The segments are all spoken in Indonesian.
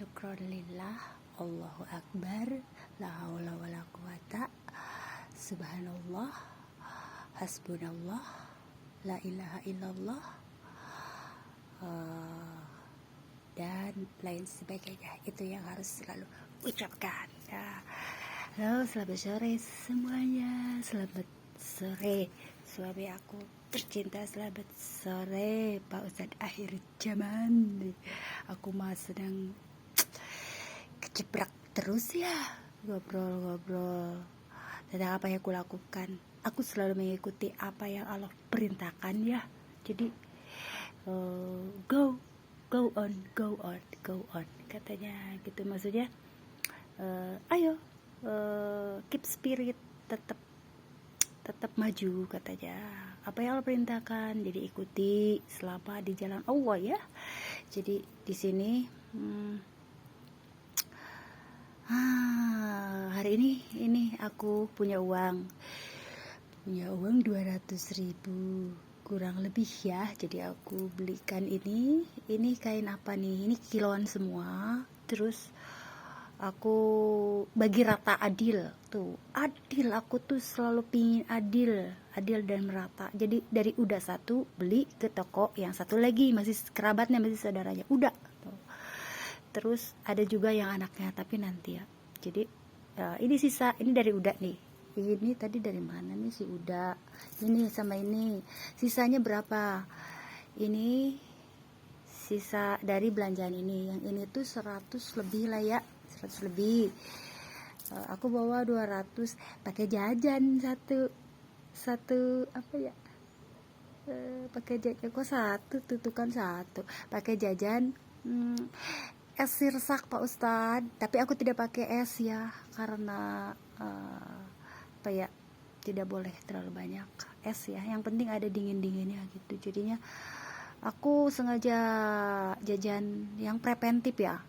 Syukron lillah, Allahu Akbar, la haula wala quwata, subhanallah, hasbunallah, la ilaha illallah, dan lain sebagainya. Itu yang harus selalu ucapkan ya. Halo, selamat sore semuanya. Selamat sore suami aku tercinta, selamat sore Pak Ustadz akhir zaman. Aku mah sedang kejebrak terus ya, ngobrol-ngobrol tentang apa yang aku lakukan. Aku selalu mengikuti apa yang Allah perintahkan ya. Jadi go on katanya gitu, maksudnya ayo keep spirit, tetap maju katanya. Apa yang Allah perintahkan jadi ikuti selama di jalan Allah ya. Jadi di sini hari ini aku punya uang 200.000 kurang lebih ya. Jadi aku belikan ini kain apa nih, ini kiloan semua. Terus aku bagi rata, adil, aku tuh selalu pingin adil dan merata. Jadi dari udah satu beli ke toko yang satu lagi masih kerabatnya, masih saudaranya, udah tuh. Terus ada juga yang anaknya, tapi nanti ya. Jadi ini sisa, ini dari udah nih. Ini tadi dari mana nih si udah, ini sama ini sisanya berapa, ini sisa dari belanjaan ini. Yang ini tuh 100 lebih lah ya, 100 lebih. Aku bawa 200 pakai jajan satu apa ya, pakai jajan kok satu tuh kan satu pakai jajan es sirsak Pak Ustadz, tapi aku tidak pakai es ya, karena apa ya, tidak boleh terlalu banyak es ya, yang penting ada dingin-dinginnya gitu. Jadinya aku sengaja jajan yang preventif ya,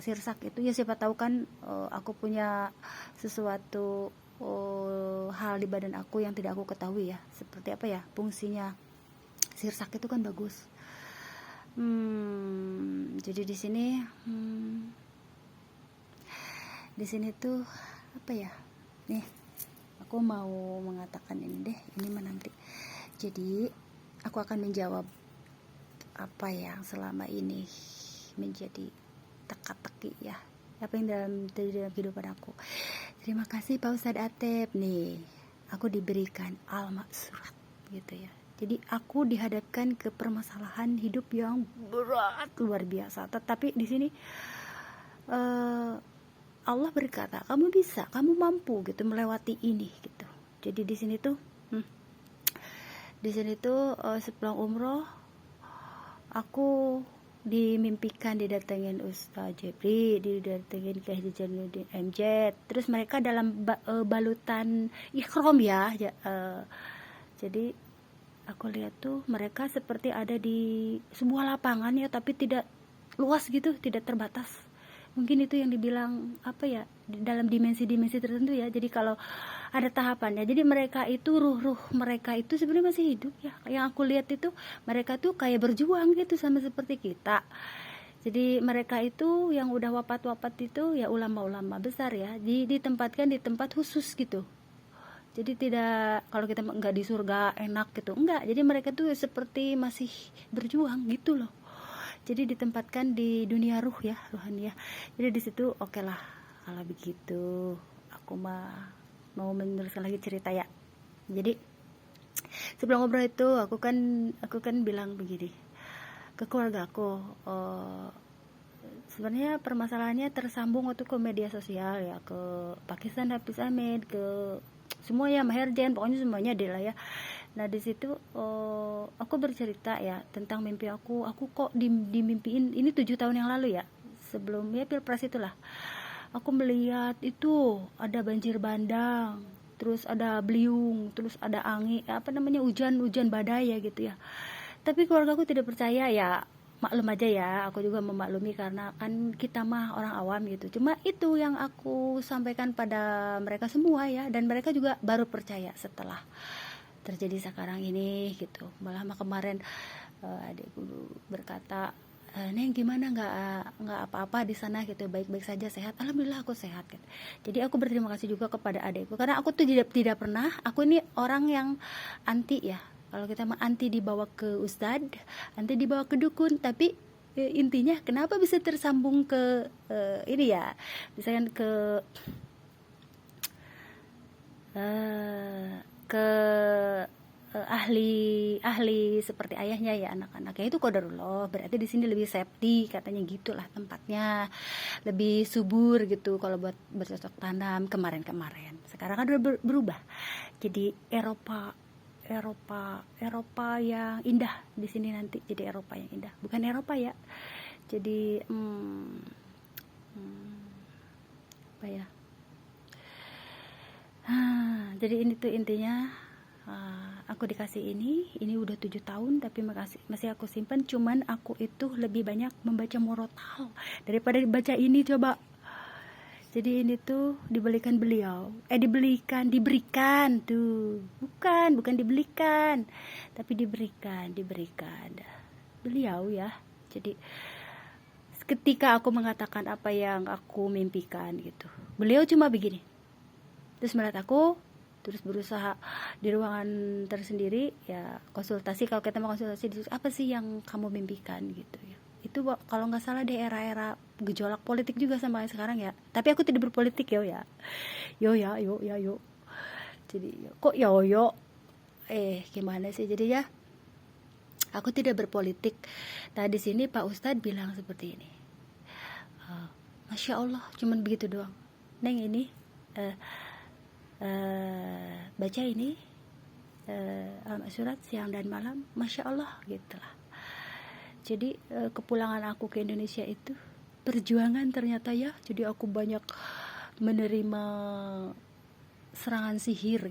sirsak itu ya, siapa tahu kan aku punya sesuatu hal di badan aku yang tidak aku ketahui ya, seperti apa ya fungsinya sirsak itu kan bagus. Jadi di sini tuh apa ya, nih aku mau mengatakan ini deh, ini menanti. Jadi aku akan menjawab apa yang selama ini menjadi teka-teki ya, apa yang dalam kehidupan aku. Terima kasih Pak Ustadz Atep, nih aku diberikan alamat surat gitu ya. Jadi aku dihadapkan ke permasalahan hidup yang berat luar biasa, tetapi di sini Allah berkata, kamu bisa, kamu mampu gitu melewati ini gitu. Jadi di sini tuh sepulang umroh aku dimimpikan didatengin Ustaz Jepri, didatengin ke Haji MJ. Terus mereka dalam balutan ikhram ya. Jadi aku lihat tuh mereka seperti ada di sebuah lapangan ya, tapi tidak luas gitu, tidak terbatas. Mungkin itu yang dibilang apa ya, dalam dimensi-dimensi tertentu ya. Jadi kalau ada tahapannya, jadi mereka itu ruh mereka itu sebenarnya masih hidup ya. Yang aku lihat itu mereka tuh kayak berjuang gitu, sama seperti kita. Jadi mereka itu yang udah wafat itu ya ulama-ulama besar ya, ditempatkan di tempat khusus gitu. Jadi tidak, kalau kita nggak di surga enak gitu, enggak. Jadi mereka tuh seperti masih berjuang gitu loh. Jadi ditempatkan di dunia ruh ya, rohani ya. Jadi di situ oke lah, kalau begitu aku mah mau meneruskan lagi cerita ya. Jadi sebelum ngobrol itu aku kan bilang begini ke keluarga aku, sebenarnya permasalahannya tersambung waktu ke media sosial ya, ke Pakistan Hafiz Ahmed, ke semua ya, Maher Zain, pokoknya semuanya deh lah ya. Nah di situ aku bercerita ya tentang mimpi aku kok dimimpiin ini 7 tahun yang lalu ya, sebelum ya pilpres itulah. Aku melihat itu ada banjir bandang, terus ada beliung, terus ada angin, apa namanya, hujan badai ya gitu ya. Tapi keluarga aku tidak percaya ya, maklum aja ya, aku juga memaklumi karena kan kita mah orang awam gitu. Cuma itu yang aku sampaikan pada mereka semua ya, dan mereka juga baru percaya setelah terjadi sekarang ini gitu. Malah kemarin adikku berkata, Neng gimana, nggak apa-apa di sana gitu, baik-baik saja, sehat, alhamdulillah aku sehat gitu. Jadi aku berterima kasih juga kepada adekku karena aku tuh tidak pernah, aku ini orang yang anti ya, kalau kita mah anti dibawa ke ustad, anti dibawa ke dukun, tapi intinya kenapa bisa tersambung ke ini ya, misalkan eh, ke ahli seperti ayahnya ya, anak-anaknya itu qadarullah, berarti di sini lebih safety katanya, gitulah tempatnya lebih subur gitu kalau buat bercocok tanam. Kemarin sekarang kan udah berubah jadi Eropa yang indah di sini, nanti jadi Eropa yang indah, bukan Eropa ya, jadi apa ya, jadi ini tuh intinya. Aku dikasih ini udah 7 tahun tapi masih aku simpan, cuman aku itu lebih banyak membaca murotal daripada baca ini, coba. Jadi ini tuh dibelikan diberikan tuh, bukan dibelikan, tapi diberikan beliau ya. Jadi ketika aku mengatakan apa yang aku mimpikan gitu, beliau cuma begini, terus melihat aku, terus berusaha di ruangan tersendiri ya, konsultasi. Kalau kita mau konsultasi, apa sih yang kamu mimpikan gitu ya. Itu kalau nggak salah di era-era gejolak politik juga sama sekarang ya, tapi aku tidak berpolitik yo ya. Jadi kok yo gimana sih, jadi ya aku tidak berpolitik. Nah di sini Pak Ustadz bilang seperti ini, Masya Allah, cuman begitu doang, Neng ini baca ini surat siang dan malam, Masya Allah gitulah. Jadi kepulangan aku ke Indonesia itu perjuangan ternyata ya. Jadi aku banyak menerima serangan sihir,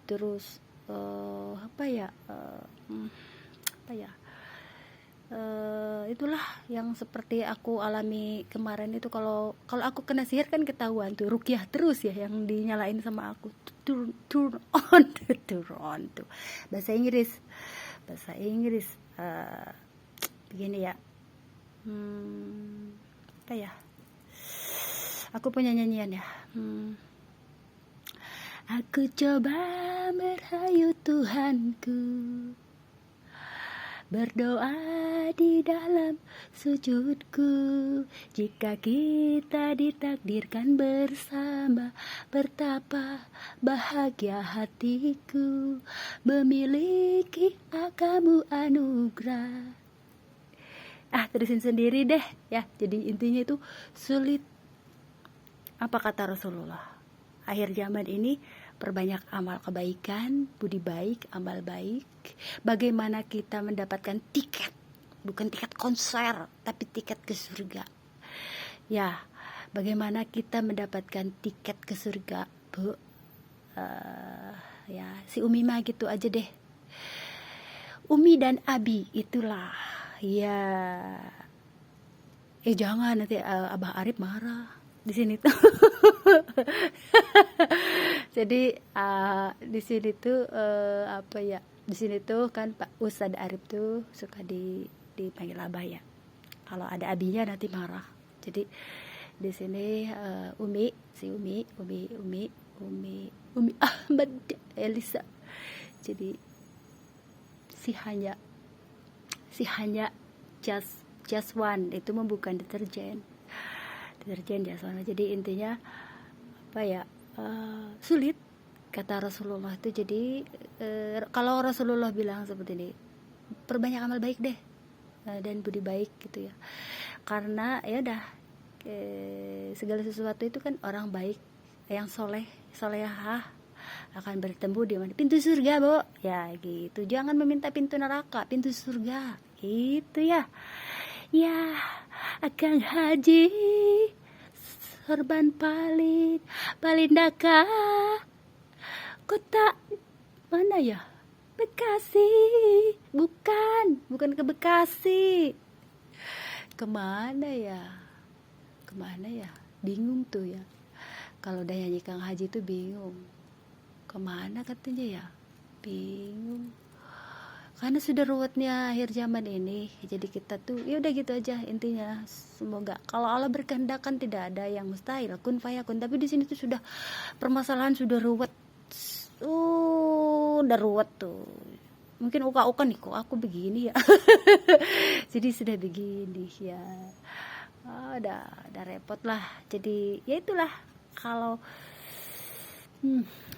terus itulah yang seperti aku alami kemarin itu. Kalau aku kena sihir kan ketahuan tuh, rukyah terus ya yang dinyalain sama aku, turn on tuh bahasa Inggris begini ya, apa ya, aku punya nyanyian ya, aku coba merayu Tuhanku, berdoa di dalam sujudku, jika kita ditakdirkan bersama, betapa bahagia hatiku memiliki kamu anugerah. Terusin sendiri deh ya. Jadi intinya itu sulit. Apa kata Rasulullah? Akhir zaman ini perbanyak amal kebaikan, budi baik, amal baik. Bagaimana kita mendapatkan tiket, bukan tiket konser, tapi tiket ke surga. Ya, bagaimana kita mendapatkan tiket ke surga, Bu? Ya, si Umi mah gitu aja deh. Umi dan Abi itulah. Ya. Jangan nanti Abah Arif marah di sini tuh. Jadi di sini tuh di sini tuh kan Pak Ustadz Arif tuh suka dipanggil Abah ya. Kalau ada abinya nanti marah. Jadi di sini Umi Ahmad Elisa. Jadi si hanya just one itu bukan deterjen just one. Jadi intinya sulit kata Rasulullah itu. Jadi kalau Rasulullah bilang seperti ini, perbanyak amal baik deh dan budi baik gitu ya, karena ya udah segala sesuatu itu kan orang baik yang solehah akan bertemu di mana, pintu surga, Bo, ya gitu. Jangan meminta pintu neraka, pintu surga gitu ya. Ya, Akang Haji sorban Palindaka, kota mana ya? Bekasi. Bukan ke Bekasi. Kemana ya? Bingung tuh ya. Kalau udah nyanyi Kang Haji tuh bingung. Kemana katanya ya? Bingung. karena sudah ruwetnya akhir zaman ini. Jadi kita tuh ya udah gitu aja intinya. Semoga kalau Allah berkehendak kan tidak ada yang mustahil, kun fayakun. Tapi di sini tuh sudah permasalahan sudah ruwet. Udah ruwet tuh. Mungkin uka-uka nih kok aku begini ya. Jadi sudah begini ya. Udah repot lah. Jadi ya itulah kalau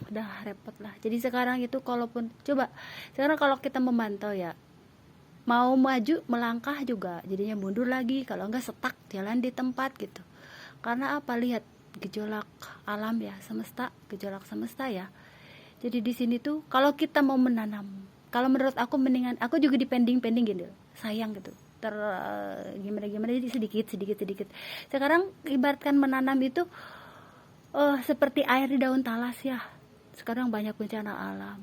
udah repot lah. Jadi sekarang itu kalaupun coba sekarang kalau kita memantau ya, mau maju melangkah juga jadinya mundur lagi, kalau enggak stuck jalan di tempat gitu. Karena apa? Lihat gejolak alam ya, gejolak semesta ya. Jadi di sini tuh kalau kita mau menanam, kalau menurut aku mendingan aku juga di pending gitu. Sayang gitu. Gimana jadi sedikit. Sekarang ibaratkan menanam itu seperti air di daun talas ya. Sekarang banyak bencana alam.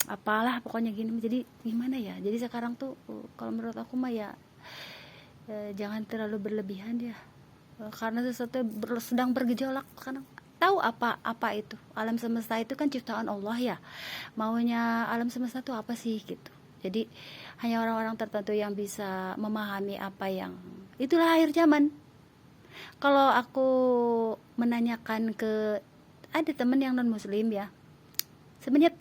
Apalah pokoknya gini. Jadi gimana ya? Jadi sekarang tuh kalau menurut aku mah ya jangan terlalu berlebihan ya. Karena sesuatu sedang bergejolak sekarang. Tahu apa itu? Alam semesta itu kan ciptaan Allah ya. Maunya alam semesta itu apa sih gitu. Jadi hanya orang-orang tertentu yang bisa memahami apa yang itulah akhir zaman. Kalau aku menanyakan ke ada temen yang non muslim ya, sebenarnya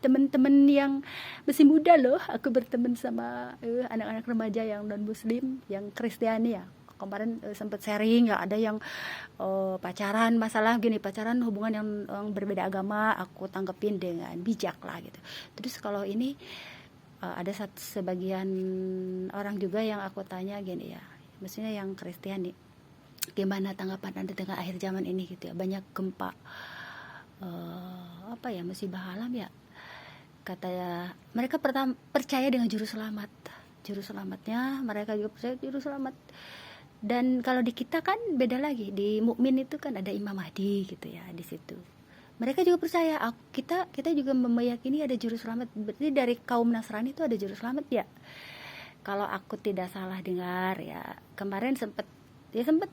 temen-temen yang masih muda loh, aku berteman sama anak-anak remaja yang non muslim, yang Kristiani ya. Kemarin sempat sharing ya, ada yang pacaran, masalah gini, pacaran hubungan yang berbeda agama, aku tanggepin dengan bijak lah gitu. Terus kalau ini ada sebagian orang juga yang aku tanya gini ya, maksudnya yang Kristiani, gimana tanggapan Anda dengan akhir zaman ini gitu ya, banyak gempa musibah alam ya. Katanya mereka percaya dengan juru selamatnya, mereka juga percaya juru selamat. Dan kalau di kita kan beda lagi, di mukmin itu kan ada Imam Mahdi gitu ya di situ. Mereka juga percaya, kita juga meyakini ada juru selamat. Berarti dari kaum Nasrani itu ada juru selamat ya. Kalau aku tidak salah dengar ya, kemarin sempat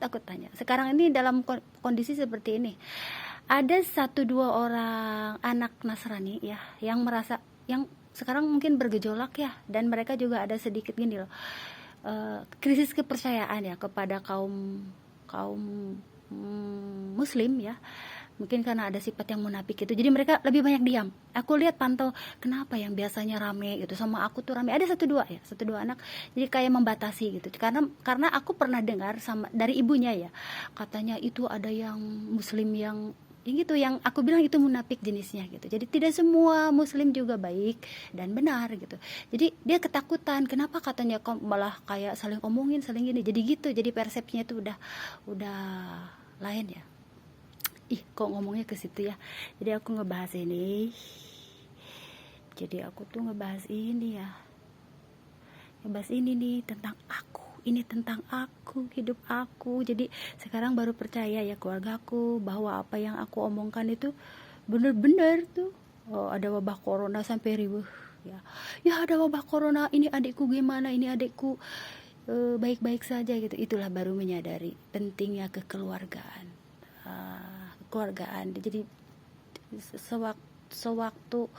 aku tanya. Sekarang ini dalam kondisi seperti ini, ada 1-2 orang anak Nasrani ya yang merasa, yang sekarang mungkin bergejolak ya, dan mereka juga ada sedikit gini loh, krisis kepercayaan ya kepada kaum muslim ya, mungkin karena ada sifat yang munafik itu, jadi mereka lebih banyak diam. Aku lihat pantau, kenapa yang biasanya rame gitu sama aku tuh rame, ada 1-2 anak, jadi kayak membatasi gitu. Karena aku pernah dengar sama dari ibunya ya, katanya itu ada yang muslim yang gitu, yang aku bilang itu munafik jenisnya gitu. Jadi tidak semua muslim juga baik dan benar gitu. Jadi dia ketakutan, kenapa katanya kok malah kayak saling omongin, saling gini. Jadi gitu, jadi persepsinya itu udah lain ya. Kok ngomongnya ke situ ya. Jadi aku ngebahas ini. Jadi aku tuh ngebahas ini ya. Ngebahas ini nih tentang aku. Ini tentang aku, hidup aku. Jadi sekarang baru percaya ya keluargaku bahwa apa yang aku omongkan itu bener-bener tuh. Ada wabah corona sampai ribuh ya. Ya ada wabah corona, ini adikku gimana, ini adikku baik-baik saja gitu. Itulah baru menyadari pentingnya kekeluargaan. Keluargaan. Jadi sewaktu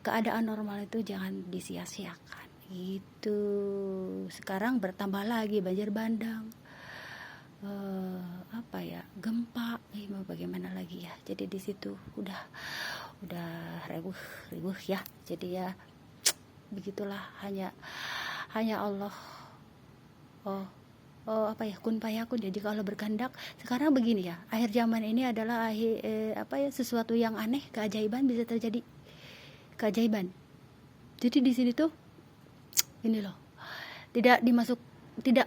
keadaan normal itu jangan disia-siakan gitu. Sekarang bertambah lagi banjir bandang, gempa, mau bagaimana lagi ya. Jadi di situ udah ribuh ya. Jadi ya begitulah, hanya Allah kun fayakun. Jadi kalau berkehendak, sekarang begini ya, akhir zaman ini adalah sesuatu yang aneh, keajaiban bisa terjadi, keajaiban. Jadi di sini tuh ini loh, tidak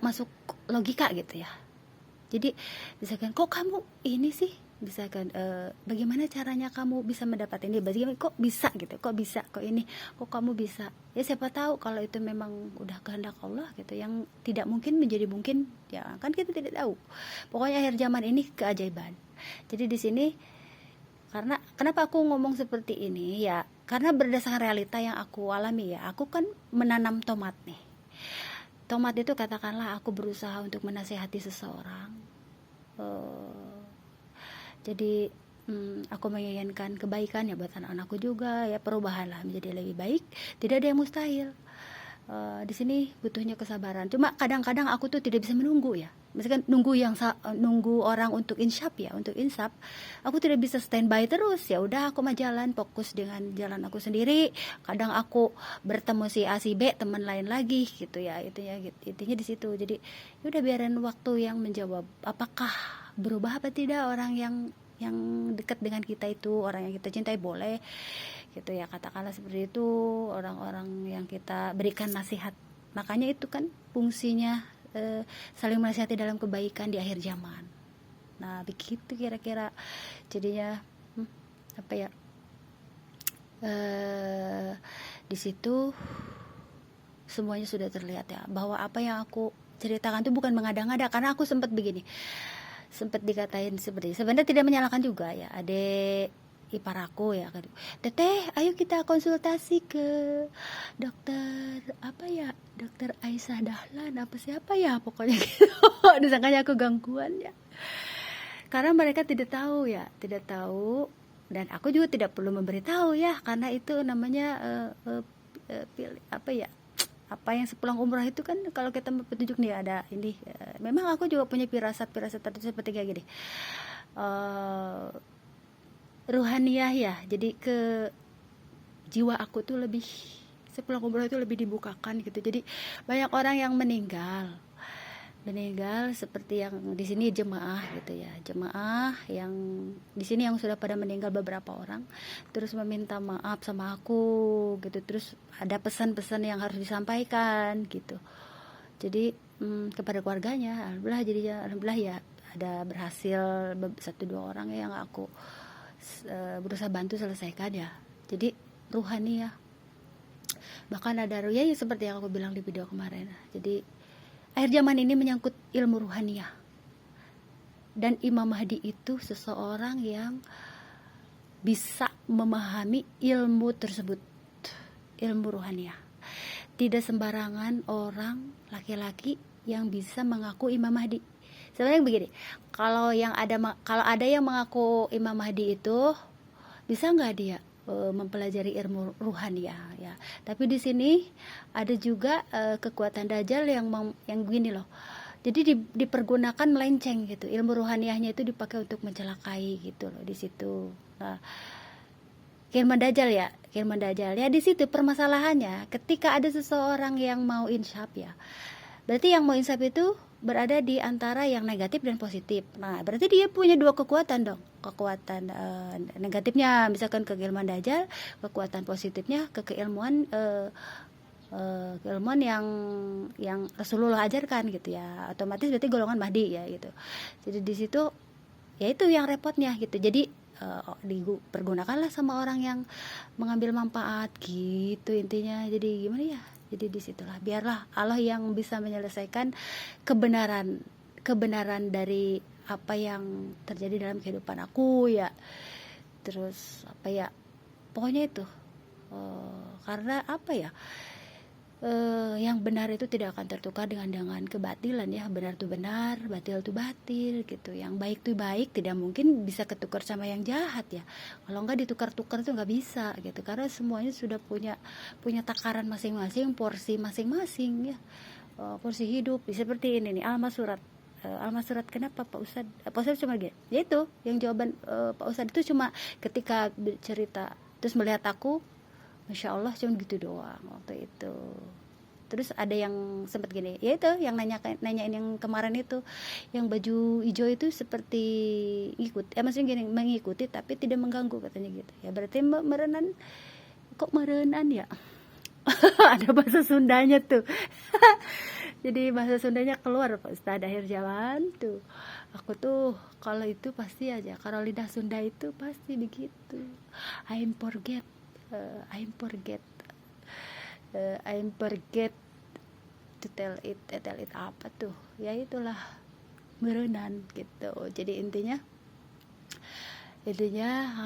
masuk logika gitu ya. Jadi misalkan kok kamu ini sih, misalkan bagaimana caranya kamu bisa mendapat ini, bagaimana kok bisa gitu, kok kamu bisa ya. Siapa tahu kalau itu memang udah kehendak Allah gitu, yang tidak mungkin menjadi mungkin ya, kan kita tidak tahu. Pokoknya akhir zaman ini keajaiban. Jadi di sini, karena kenapa aku ngomong seperti ini ya, karena berdasarkan realita yang aku alami ya. Aku kan menanam tomat nih. Tomat itu katakanlah aku berusaha untuk menasihati seseorang. Jadi aku menginginkan kebaikan ya buat anak-anakku juga, ya perubahan lah menjadi lebih baik. Tidak ada yang mustahil. Di sini butuhnya kesabaran. Cuma kadang-kadang aku tuh tidak bisa menunggu ya. Misalkan nunggu orang untuk insaf ya, untuk insaf. Aku tidak bisa standby terus. Ya udah aku mah jalan, fokus dengan jalan aku sendiri. Kadang aku bertemu si A si B, teman lain lagi gitu ya. Intinya di situ. Jadi ya udah biarin waktu yang menjawab apakah berubah apa tidak orang yang dekat dengan kita itu, orang yang kita cintai boleh gitu ya, katakanlah seperti itu, orang-orang yang kita berikan nasihat. Makanya itu kan fungsinya saling menasihati dalam kebaikan di akhir zaman. Nah begitu kira-kira jadinya apa ya, di situ semuanya sudah terlihat ya, bahwa apa yang aku ceritakan itu bukan mengada-ngada. Karena aku sempat sempat dikatain seperti, sebenarnya tidak menyalahkan juga ya, adek ipar aku ya, teteh ayo kita konsultasi ke dokter apa ya, dokter Aisyah Dahlan apa siapa ya pokoknya gitu. Disangkanya aku gangguan ya, karena mereka tidak tahu ya, tidak tahu, dan aku juga tidak perlu memberitahu ya, karena itu namanya apa ya, apa yang sepulang umrah itu kan kalau kita petunjuk nih ada ini, memang aku juga punya firasat tadi seperti kayak gini, ruhaniyah ya, jadi ke jiwa aku tuh lebih sepulang umrah itu lebih dibukakan gitu. Jadi banyak orang yang meninggal seperti yang di sini jemaah gitu ya, jemaah yang di sini yang sudah pada meninggal beberapa orang, terus meminta maaf sama aku gitu, terus ada pesan-pesan yang harus disampaikan gitu. Jadi kepada keluarganya, alhamdulillah ya ada berhasil 1-2 orang yang aku berusaha bantu selesaikan ya. Jadi ruhani ya, bahkan ada ruya ya, seperti yang aku bilang di video kemarin. Jadi akhir zaman ini menyangkut ilmu ruhaniyah, dan Imam Mahdi itu seseorang yang bisa memahami ilmu tersebut, ilmu ruhaniyah. Tidak sembarangan orang laki-laki yang bisa mengaku Imam Mahdi. Sebenarnya begini, kalau ada yang mengaku Imam Mahdi itu, bisa nggak dia mempelajari ilmu ruhaniyah ya? Tapi di sini ada juga kekuatan dajjal yang gini loh. Jadi dipergunakan melenceng gitu. Ilmu ruhaniyahnya itu dipakai untuk mencelakai gitu loh di situ. Nah, Kirman Dajjal ya di situ permasalahannya. Ketika ada seseorang yang mau insaf ya, berarti yang mau insaf itu berada di antara yang negatif dan positif. Nah, berarti dia punya 2 kekuatan dong. Kekuatan negatifnya misalkan ke keilmuan Dajjal, kekuatan positifnya ke keilmuan keilmuan yang Rasulullah ajarkan gitu ya. Otomatis berarti golongan Mahdi ya gitu. Jadi di situ ya itu yang repotnya gitu. Jadi dipergunakanlah sama orang yang mengambil manfaat gitu intinya. Jadi gimana ya? Jadi disitulah biarlah Allah yang bisa menyelesaikan kebenaran dari apa yang terjadi dalam kehidupan aku ya. Terus apa ya, pokoknya itu karena apa ya, yang benar itu tidak akan tertukar dengan kebatilan ya. Benar itu benar, batil itu batil gitu. Yang baik itu baik, tidak mungkin bisa ketukar sama yang jahat ya. Kalau enggak ditukar-tukar itu enggak bisa gitu, karena semuanya sudah punya takaran masing-masing, porsi masing-masing ya. Porsi hidup seperti ini nih, Alma Surat. Kenapa Pak Ustadz cuma gitu ya, itu yang jawaban Pak Ustadz itu cuma ketika cerita terus melihat aku, Masya Allah cuma gitu doang waktu itu. Terus ada yang sempat gini, ya itu yang nanyain yang kemarin itu, yang baju hijau itu seperti maksudnya gini, mengikuti tapi tidak mengganggu katanya gitu ya. Berarti merenan ya. Ada bahasa Sundanya tuh. Jadi bahasa Sundanya keluar Pak Ustadz akhir zaman tuh. Aku tuh kalau itu pasti aja, kalau lidah Sunda itu pasti begitu. I'm forget to tell it apa tuh ya, itulah merenan gitu. Jadi intinya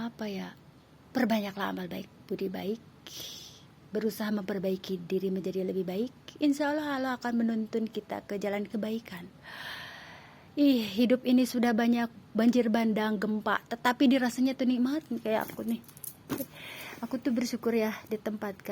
apa ya, perbanyaklah amal baik, budi baik, berusaha memperbaiki diri menjadi lebih baik. Insya Allah Allah akan menuntun kita ke jalan kebaikan Ih, hidup ini sudah banyak banjir bandang, gempa, tetapi dirasanya tuh nikmat kayak aku nih. Aku tuh bersyukur ya ditempatkan